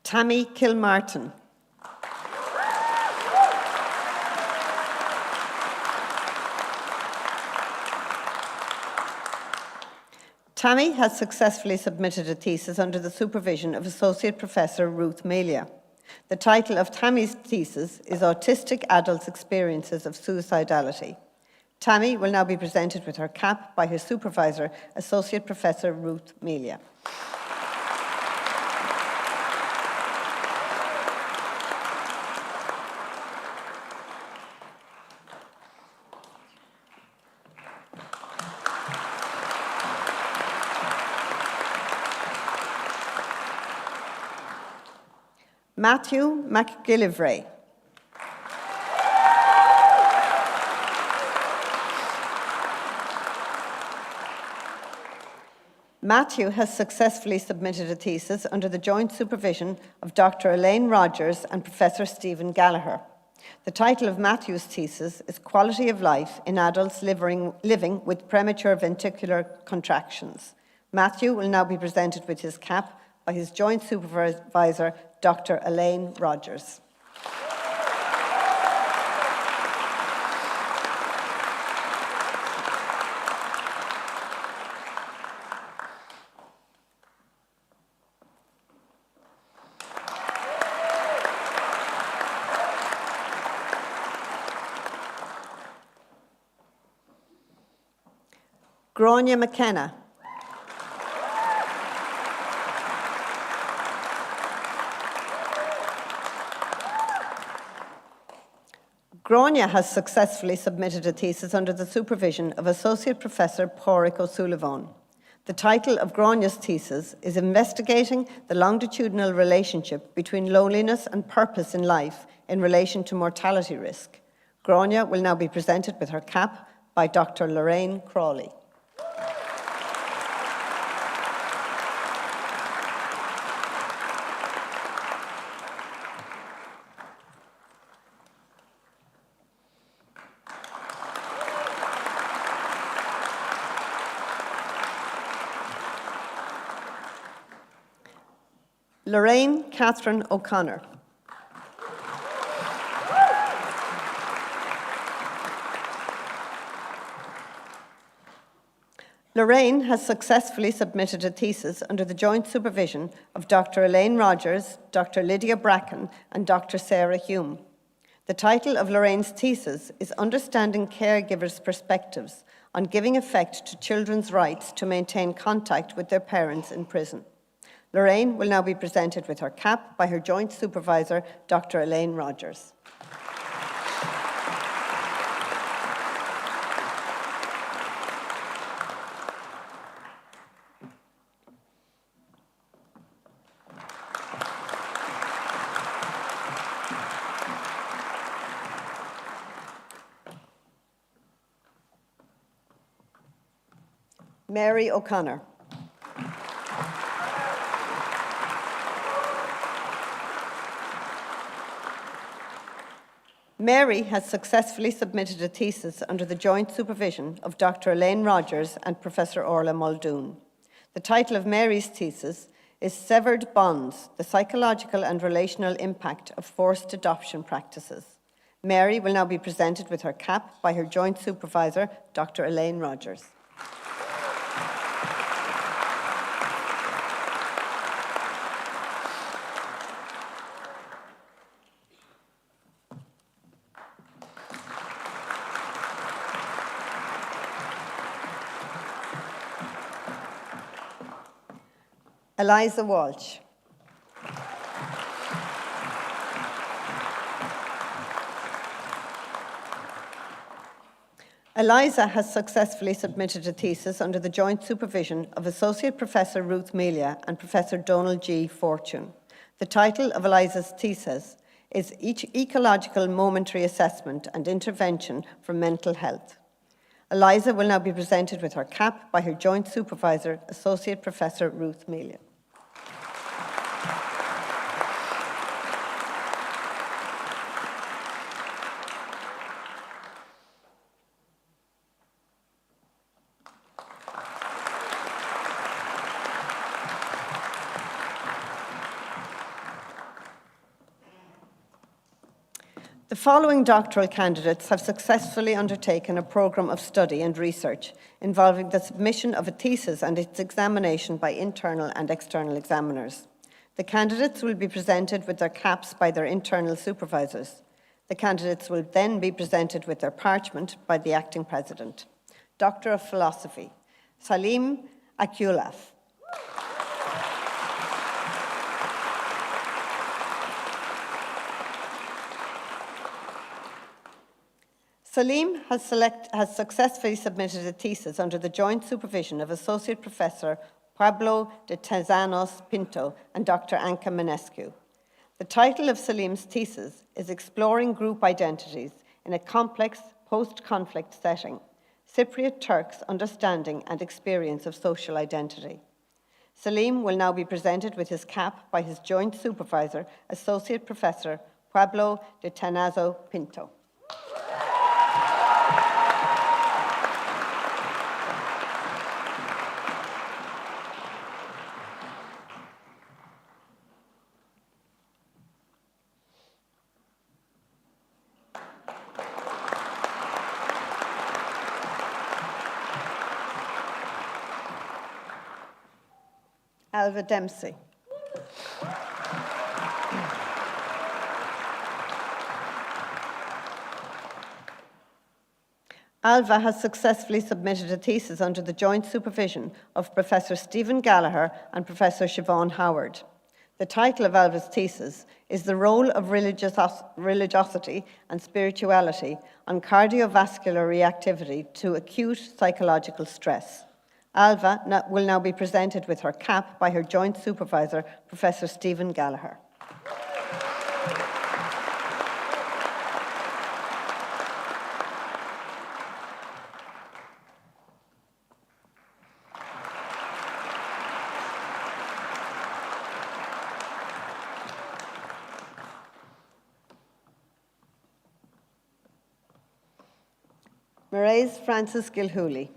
Tammy Kilmartin. Tammy has successfully submitted a thesis under the supervision of Associate Professor Ruth Melia. The title of Tammy's thesis is Autistic Adults' Experiences of Suicidality. Tammy will now be presented with her cap by her supervisor, Associate Professor Ruth Melia. Matthew McGillivray. Matthew has successfully submitted a thesis under the joint supervision of Dr. Elaine Rogers and Professor Stephen Gallagher. The title of Matthew's thesis is Quality of Life in Adults Living with Premature Ventricular Contractions. Matthew will now be presented with his cap by his joint supervisor, Dr. Elaine Rogers. Grania McKenna. Grania has successfully submitted a thesis under the supervision of Associate Professor Pádraig O'Sullivan. The title of Grania's thesis is Investigating the Longitudinal Relationship between Loneliness and Purpose in Life in Relation to Mortality Risk. Grania will now be presented with her cap by Dr. Lorraine Crawley. Lorraine Catherine O'Connor. Lorraine has successfully submitted a thesis under the joint supervision of Dr. Elaine Rogers, Dr. Lydia Bracken, and Dr. Sarah Hume. The title of Lorraine's thesis is Understanding Caregivers' Perspectives on Giving Effect to Children's Rights to Maintain Contact with Their Parents in Prison. Lorraine will now be presented with her cap by her joint supervisor, Dr. Elaine Rogers. Mary O'Connor. Mary has successfully submitted a thesis under the joint supervision of Dr. Elaine Rogers and Professor Orla Muldoon. The title of Mary's thesis is Severed Bonds, the Psychological and Relational Impact of Forced Adoption Practices. Mary will now be presented with her cap by her joint supervisor, Dr. Elaine Rogers. Eliza Walsh. Eliza has successfully submitted a thesis under the joint supervision of Associate Professor Ruth Melia and Professor Donald G. Fortune. The title of Eliza's thesis is Ecological Momentary Assessment and Intervention for Mental Health. Eliza will now be presented with her cap by her joint supervisor, Associate Professor Ruth Melia. The following doctoral candidates have successfully undertaken a programme of study and research involving the submission of a thesis and its examination by internal and external examiners. The candidates will be presented with their caps by their internal supervisors. The candidates will then be presented with their parchment by the acting president. Doctor of Philosophy, Salim Akulaf. Salim has successfully submitted a thesis under the joint supervision of Associate Professor Pablo de Tezanos Pinto and Dr. Anka Manescu. The title of Salim's thesis is Exploring Group Identities in a Complex Post-Conflict Setting, Cypriot Turks' Understanding and Experience of Social Identity. Salim will now be presented with his cap by his joint supervisor, Associate Professor Pablo de Tezanos Pinto. Alva Dempsey. Alva has successfully submitted a thesis under the joint supervision of Professor Stephen Gallagher and Professor Siobhan Howard. The title of Alva's thesis is The Role of Religiosity and Spirituality on Cardiovascular Reactivity to Acute Psychological Stress. Alva will now be presented with her cap by her joint supervisor, Professor Stephen Gallagher. Maireys Francis Gilhooly.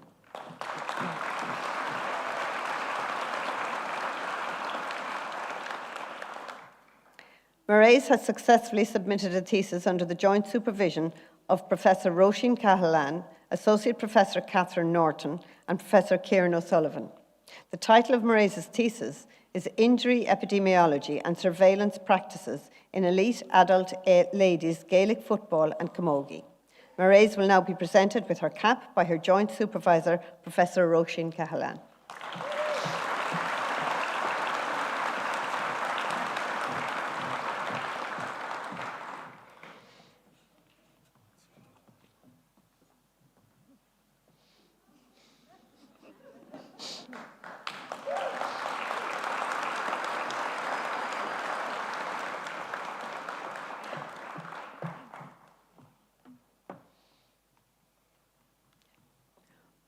Maireys has successfully submitted a thesis under the joint supervision of Professor Roisin Cahalan, Associate Professor Catherine Norton, and Professor Kieran O'Sullivan. The title of Mairead's thesis is Injury Epidemiology and Surveillance Practices in Elite Adult Ladies Gaelic Football and Camogie. Mairead will now be presented with her cap by her joint supervisor, Professor Roisin Cahalan.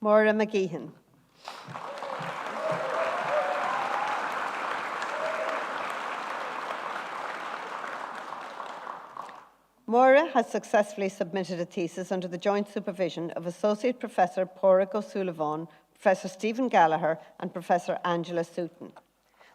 Maura McGeehan. Maura has successfully submitted a thesis under the joint supervision of Associate Professor Pádraig O'Sullivan, Professor Stephen Gallagher and Professor Angela Sutton.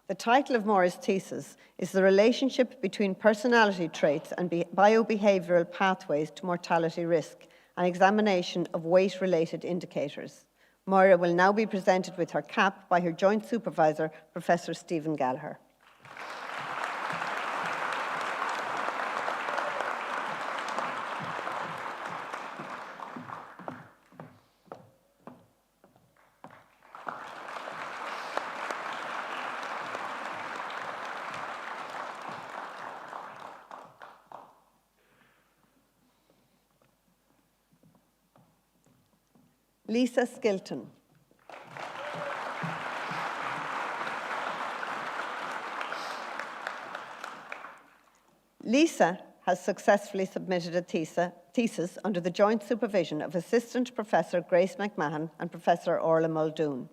The title of Maura's thesis is The Relationship Between Personality Traits and Biobehavioural Pathways to Mortality Risk, an examination of weight-related indicators. Maura will now be presented with her cap by her joint supervisor, Professor Stephen Gallagher. Lisa Skilton. Lisa has successfully submitted a thesis under the joint supervision of Assistant Professor Grace McMahon and Professor Orla Muldoon.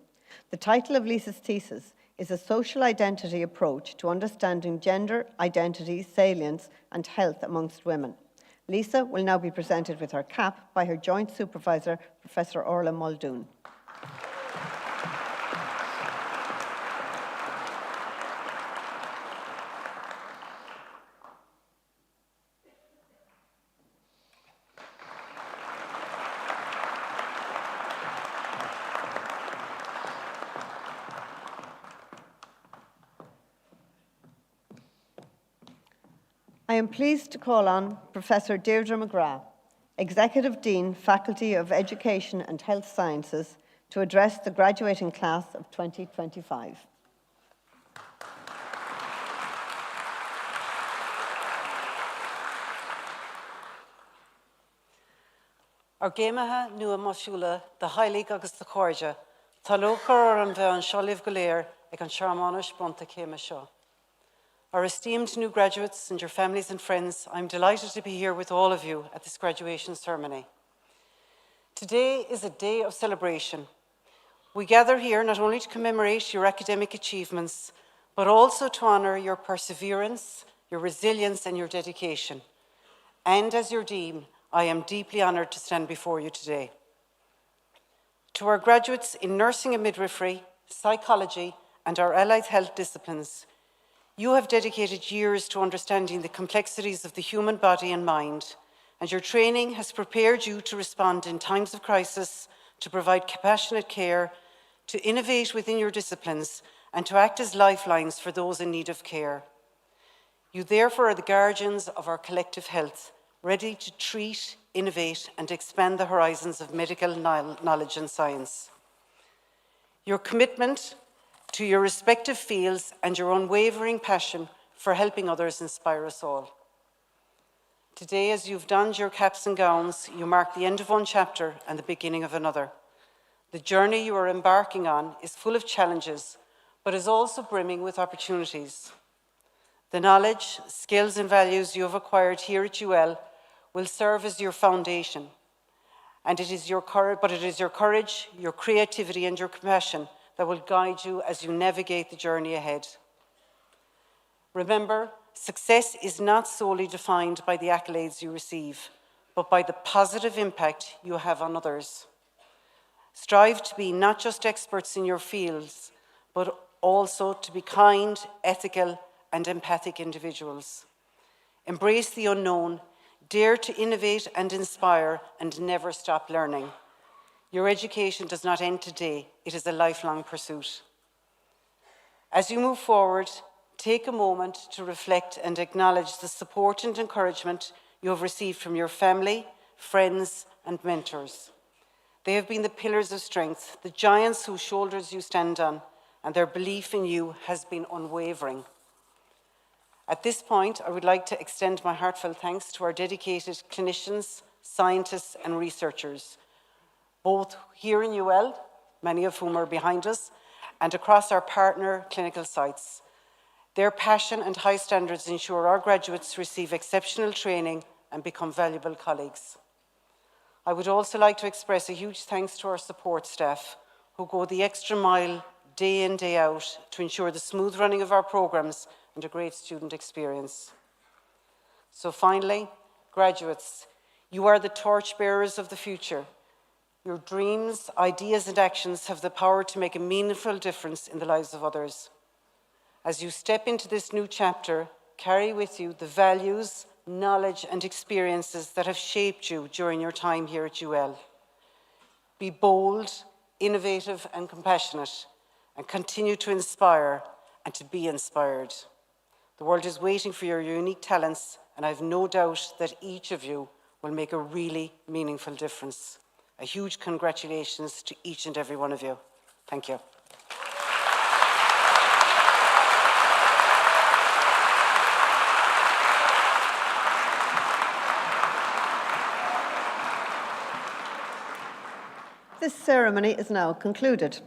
The title of Lisa's thesis is A Social Identity Approach to Understanding Gender, Identity, Salience and Health Amongst Women. Lisa will now be presented with her cap by her joint supervisor, Professor Orla Muldoon. I am pleased to call on Professor Deirdre McGrath, Executive Dean, Faculty of Education and Health Sciences, to address the graduating class of 2025. Ar géimethe nua mosúla the Heilig agus the Corja, tá lócar an bheith an seolamh go léir ag an searmánas bunta céime seo. Our esteemed new graduates and your families and friends, I'm delighted to be here with all of you at this graduation ceremony. Today is a day of celebration. We gather here not only to commemorate your academic achievements, but also to honour your perseverance, your resilience and your dedication. And as your Dean, I am deeply honoured to stand before you today. To our graduates in nursing and midwifery, psychology and our allied health disciplines, you have dedicated years to understanding the complexities of the human body and mind, and your training has prepared you to respond in times of crisis, to provide compassionate care, to innovate within your disciplines, and to act as lifelines for those in need of care. You therefore are the guardians of our collective health, ready to treat, innovate, and expand the horizons of medical knowledge and science. Your commitment to your respective fields and your unwavering passion for helping others inspire us all. Today, as you've donned your caps and gowns, you mark the end of one chapter and the beginning of another. The journey you are embarking on is full of challenges, but is also brimming with opportunities. The knowledge, skills and values you have acquired here at UL will serve as your foundation, and it is your courage, your creativity and your compassion that will guide you as you navigate the journey ahead. Remember, success is not solely defined by the accolades you receive, but by the positive impact you have on others. Strive to be not just experts in your fields, but also to be kind, ethical, and empathic individuals. Embrace the unknown, dare to innovate and inspire, and never stop learning. Your education does not end today. It is a lifelong pursuit. As you move forward, take a moment to reflect and acknowledge the support and encouragement you have received from your family, friends, and mentors. They have been the pillars of strength, the giants whose shoulders you stand on, and their belief in you has been unwavering. At this point, I would like to extend my heartfelt thanks to our dedicated clinicians, scientists, and researchers, both here in UL, many of whom are behind us, and across our partner clinical sites. Their passion and high standards ensure our graduates receive exceptional training and become valuable colleagues. I would also like to express a huge thanks to our support staff who go the extra mile day in, day out to ensure the smooth running of our programs and a great student experience. So finally, graduates, you are the torchbearers of the future. Your dreams, ideas, and actions have the power to make a meaningful difference in the lives of others. As you step into this new chapter, carry with you the values, knowledge, and experiences that have shaped you during your time here at UL. Be bold, innovative, and compassionate, and continue to inspire and to be inspired. The world is waiting for your unique talents, and I have no doubt that each of you will make a really meaningful difference. A huge congratulations to each and every one of you. Thank you. This ceremony is now concluded.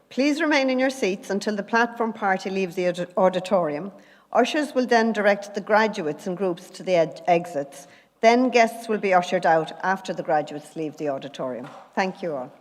Please remain in your seats until the platform party leaves the auditorium. Ushers will then direct the graduates in groups to the exits. Then guests will be ushered out after the graduates leave the auditorium. Thank you all.